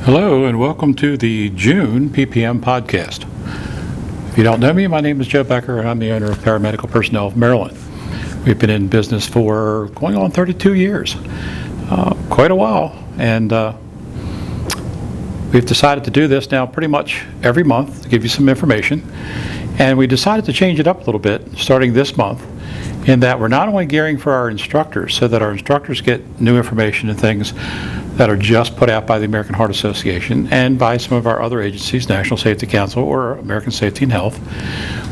Hello and welcome to the June PPM Podcast. If you don't know me, my name is Joe Becker and I'm the owner of Paramedical Personnel of Maryland. We've been in business for going on 32 years, quite a while, and we've decided to do this now pretty much every month to give you some information, and we decided to change it up a little bit starting this month in that we're not only gearing for our instructors so that our instructors get new information and things that are just put out by the American Heart Association and by some of our other agencies, National Safety Council or American Safety and Health.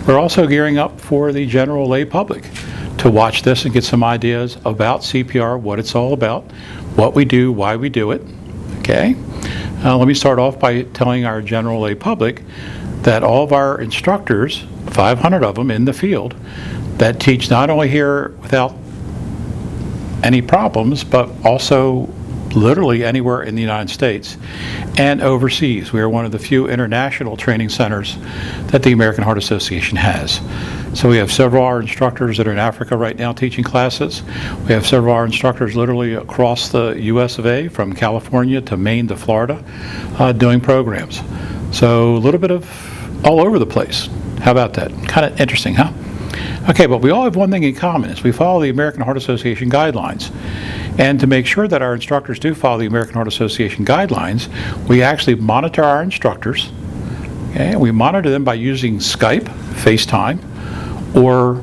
We're also gearing up for the general lay public to watch this and get some ideas about CPR, what it's all about, what we do, why we do it. Okay? Let me start off by telling our general lay public that all of our instructors, 500 of them in the field, that teach not only here without any problems, but also literally anywhere in the United States and overseas. We are one of the few international training centers that the American Heart Association has. So we have several of our instructors that are in Africa right now teaching classes. We have several of our instructors literally across the US of A, from California to Maine to Florida, doing programs. So a little bit of all over the place. How about that? Kind of interesting, huh? Okay, but we all have one thing in common, is we follow the American Heart Association guidelines. And to make sure that our instructors do follow the American Heart Association guidelines, we actually monitor our instructors. Okay? We monitor them by using Skype, FaceTime, or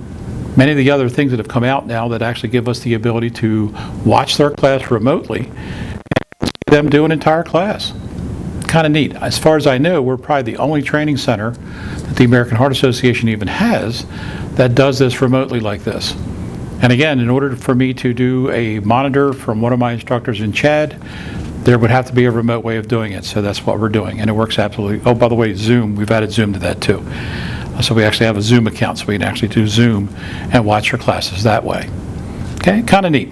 many of the other things that have come out now that actually give us the ability to watch their class remotely and see them do an entire class. Kind of neat. As far as I know, we're probably the only training center that the American Heart Association even has that does this remotely like this. And again, in order for me to do a monitor from one of my instructors in Chad, there would have to be a remote way of doing it. So that's what we're doing. And it works absolutely. Oh, by the way, Zoom, we've added Zoom to that too. So we actually have a Zoom account, so we can actually do Zoom and watch your classes that way. Okay, kind of neat.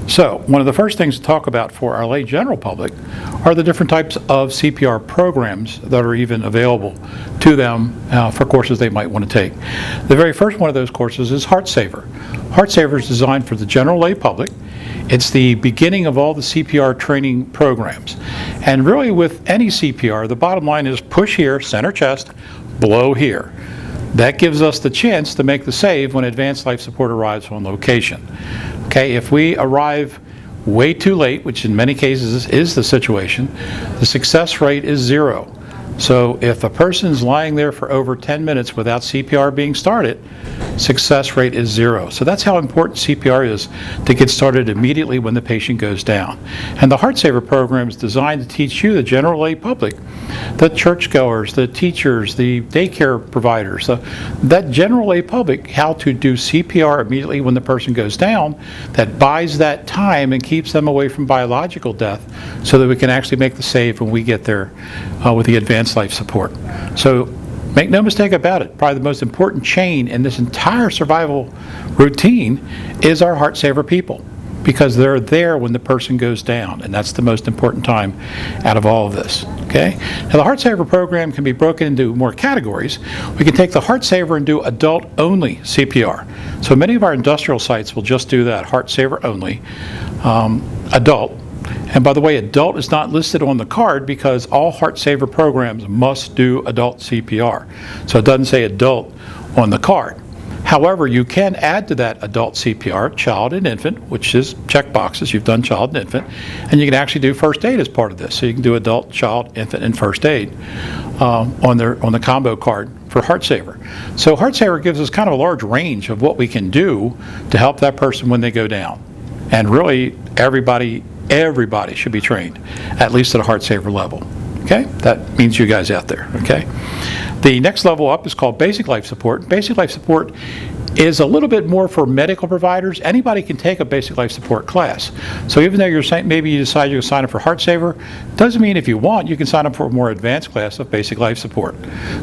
So one of the first things to talk about for our lay general public are the different types of CPR programs that are even available to them for courses they might want to take. The very first one of those courses is Heart Saver. Heart Saver is designed for the general lay public. It's the beginning of all the CPR training programs. And really with any CPR, the bottom line is push here, center chest, blow here. That gives us the chance to make the save when advanced life support arrives on location. Okay, if we arrive way too late, which in many cases is the situation, the success rate is 0. So if a person's lying there for over 10 minutes without CPR being started, success rate is 0. So that's how important CPR is, to get started immediately when the patient goes down. And the Heart Saver program is designed to teach you, the general lay public, the churchgoers, the teachers, the daycare providers, that general lay public, how to do CPR immediately when the person goes down. That buys that time and keeps them away from biological death so that we can actually make the save when we get there with the advanced life support. So make no mistake about it, probably the most important chain in this entire survival routine is our Heart Saver people, because they're there when the person goes down, and that's the most important time out of all of this. Okay? Now the Heart Saver program can be broken into more categories. We can take the Heart Saver and do adult-only CPR. So many of our industrial sites will just do that, Heart Saver only, adult. And by the way, adult is not listed on the card because all Heart Saver programs must do adult CPR. So it doesn't say adult on the card. However, you can add to that adult CPR child and infant, which is check boxes. You've done child and infant, and you can actually do first aid as part of this. So you can do adult, child, infant, and first aid on the combo card for Heart Saver. So Heart Saver gives us kind of a large range of what we can do to help that person when they go down. And really, everybody should be trained, at least at a Heart Saver level. Okay? That means you guys out there. Okay? The next level up is called Basic Life Support. Basic Life Support is a little bit more for medical providers. Anybody can take a Basic Life Support class. So even though you're saying, maybe you decide you'll sign up for Heart Saver, doesn't mean if you want, you can sign up for a more advanced class of Basic Life Support.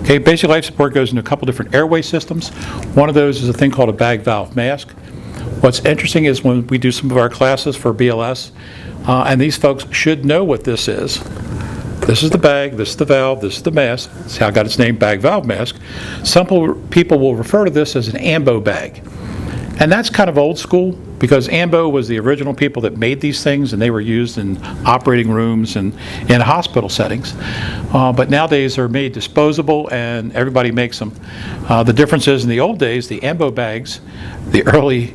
Okay? Basic Life Support goes into a couple different airway systems. One of those is a thing called a bag valve mask. What's interesting is when we do some of our classes for BLS, and these folks should know what this is. This is the bag, this is the valve, this is the mask. That's how it got its name, bag valve mask. Some people will refer to this as an ambo bag. And that's kind of old school. because AMBO was the original people that made these things, and they were used in operating rooms and in hospital settings. But nowadays they're made disposable, and everybody makes them. The difference is, in the old days, the AMBO bags, the early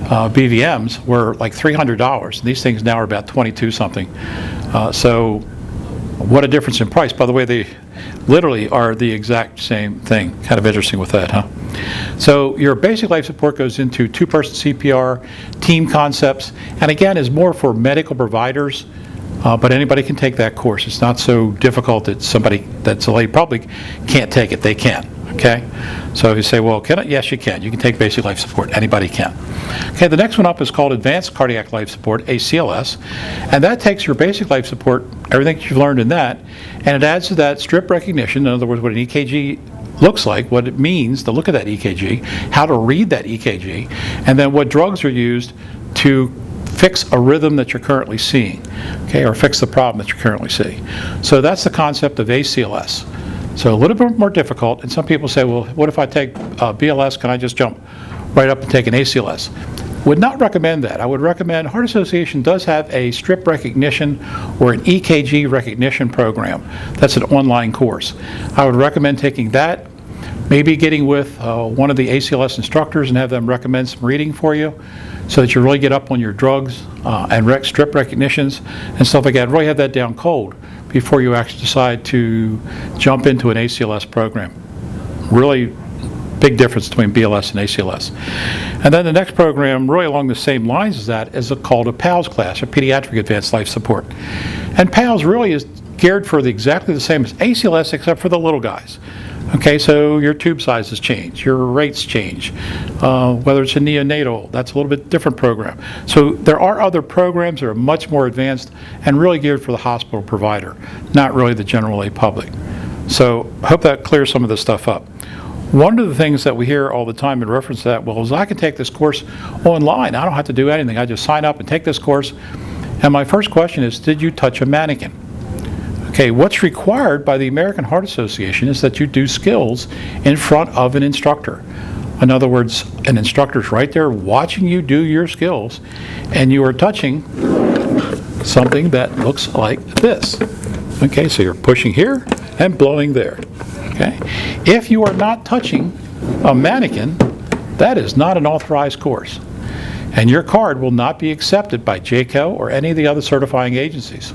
BVMs, were like $300, and these things now are about 22 something. So what a difference in price. By the way, they literally are the exact same thing. Kind of interesting with that, huh? So your basic life support goes into two-person CPR, team concepts, and again is more for medical providers, but anybody can take that course. It's not so difficult that somebody that's a lay public can't take it. They can, okay? So if you say, well, can I? Yes, you can. You can take basic life support. Anybody can. Okay, the next one up is called Advanced Cardiac Life Support, ACLS, and that takes your basic life support, everything that you've learned in that, and it adds to that strip recognition, in other words, what an EKG looks like, what it means to look at that EKG, how to read that EKG, and then what drugs are used to fix a rhythm that you're currently seeing, okay, or fix the problem that you're currently seeing. So that's the concept of ACLS. So a little bit more difficult, and some people say, well, what if I take BLS, can I just jump right up and take an ACLS? Would not recommend that. I would recommend, Heart Association does have a strip recognition or an EKG recognition program. That's an online course. I would recommend taking that, maybe getting with one of the ACLS instructors and have them recommend some reading for you so that you really get up on your drugs and strip recognitions and stuff like that. Really have that down cold before you actually decide to jump into an ACLS program. Really big difference between BLS and ACLS. And then the next program, really along the same lines as that, is called a PALS class, or Pediatric Advanced Life Support. And PALS really is geared for exactly the same as ACLS, except for the little guys. Okay, so your tube sizes change, your rates change. Whether it's a neonatal, that's a little bit different program. So there are other programs that are much more advanced and really geared for the hospital provider, not really the general lay public. So I hope that clears some of this stuff up. One of the things that we hear all the time in reference to that, well, is I can take this course online. I don't have to do anything. I just sign up and take this course. And my first question is, did you touch a mannequin? Okay, what's required by the American Heart Association is that you do skills in front of an instructor. In other words, an instructor's right there watching you do your skills, and you are touching something that looks like this. Okay, so you're pushing here and blowing there. Okay, if you are not touching a mannequin, that is not an authorized course, and your card will not be accepted by JCO or any of the other certifying agencies.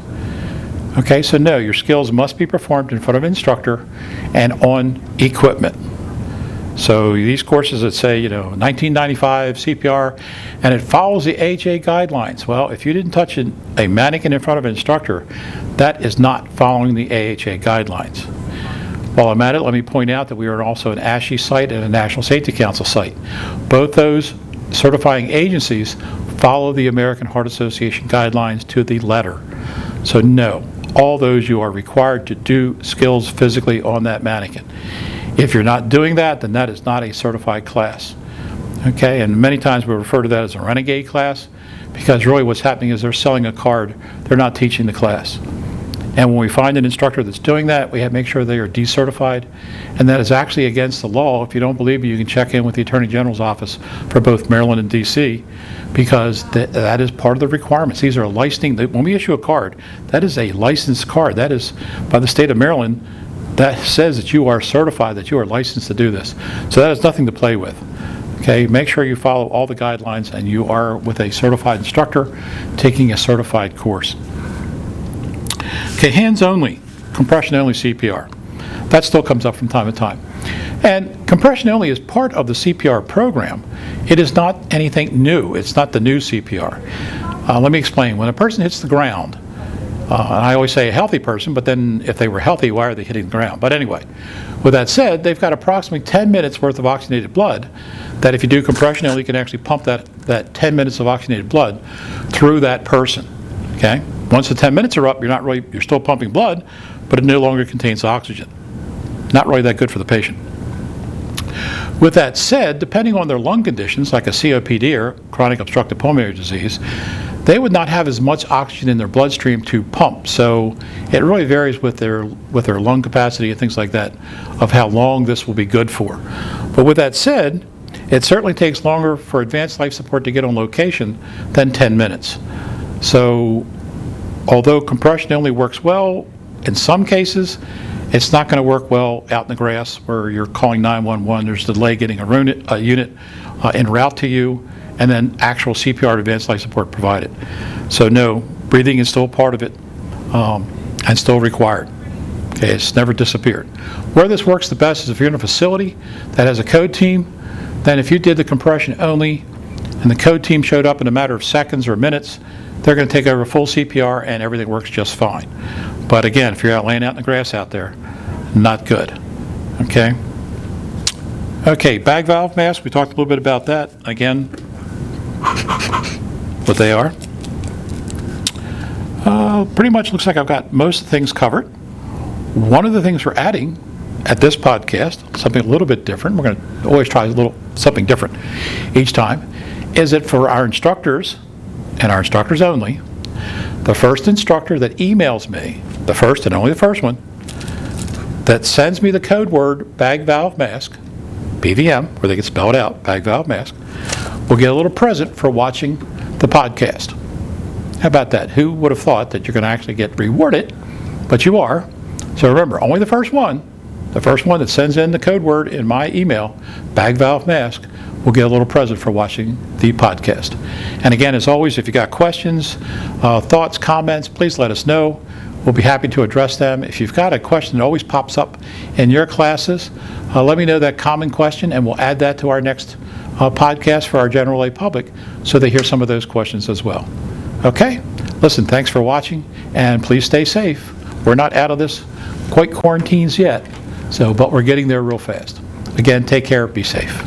Okay, so no, your skills must be performed in front of an instructor and on equipment. So these courses that say, 1995 CPR, and it follows the AHA guidelines. Well, if you didn't touch a mannequin in front of an instructor, that is not following the AHA guidelines. While I'm at it, let me point out that we are also an ASHE site and a National Safety Council site. Both those certifying agencies follow the American Heart Association guidelines to the letter. So no, all those you are required to do skills physically on that mannequin. If you're not doing that, then that is not a certified class. Okay, and many times we refer to that as a renegade class, because really what's happening is they're selling a card, they're not teaching the class. And when we find an instructor that's doing that, we have to make sure they are decertified, and that is actually against the law. If you don't believe me, you can check in with the Attorney General's office for both Maryland and DC, because that is part of the requirements. These are licensing. When we issue a card, that is a licensed card. That is by the state of Maryland. That says that you are certified, that you are licensed to do this. So that is nothing to play with. Okay, make sure you follow all the guidelines and you are with a certified instructor taking a certified course. Okay, hands only, compression only CPR. That still comes up from time to time. And compression only is part of the CPR program. It is not anything new. It's not the new CPR. Let me explain. When a person hits the ground, and I always say a healthy person, but then if they were healthy, why are they hitting the ground? But anyway, with that said, they've got approximately 10 minutes worth of oxygenated blood that if you do compression only, you can actually pump that 10 minutes of oxygenated blood through that person. Okay? Once the 10 minutes are up, you're still pumping blood, but it no longer contains oxygen. Not really that good for the patient. With that said, depending on their lung conditions, like a COPD or chronic obstructive pulmonary disease, they would not have as much oxygen in their bloodstream to pump. So it really varies with their lung capacity and things like that of how long this will be good for. But with that said, it certainly takes longer for advanced life support to get on location than 10 minutes. So although compression only works well in some cases, it's not going to work well out in the grass where you're calling 911. There's a delay getting a unit en route to you, and then actual CPR advanced life support provided. So no, breathing is still part of it and still required. Okay, it's never disappeared. Where this works the best is if you're in a facility that has a code team. Then if you did the compression only and the code team showed up in a matter of seconds or minutes, they're going to take over full CPR and everything works just fine. But again, if you're laying out in the grass out there, not good. Okay? Okay, bag valve mask, we talked a little bit about that. Again, what they are. Pretty much looks like I've got most of the things covered. One of the things we're adding at this podcast, something a little bit different, we're going to always try something different each time, is that for our instructors, and our instructors only, the first instructor that emails me, the first and only the first one, that sends me the code word bag valve mask, BVM, where they get spelled out, bag valve mask, will get a little present for watching the podcast. How about that? Who would have thought that you're going to actually get rewarded, but you are. So remember, only the first one that sends in the code word in my email, bag valve mask, will get a little present for watching the podcast. And again, as always, if you got questions, thoughts, comments, please let us know. We'll be happy to address them. If you've got a question that always pops up in your classes, let me know that common question, and we'll add that to our next podcast for our general lay public so they hear some of those questions as well. Okay? Listen, thanks for watching, and please stay safe. We're not out of this quite quarantines yet, but we're getting there real fast. Again, take care, be safe.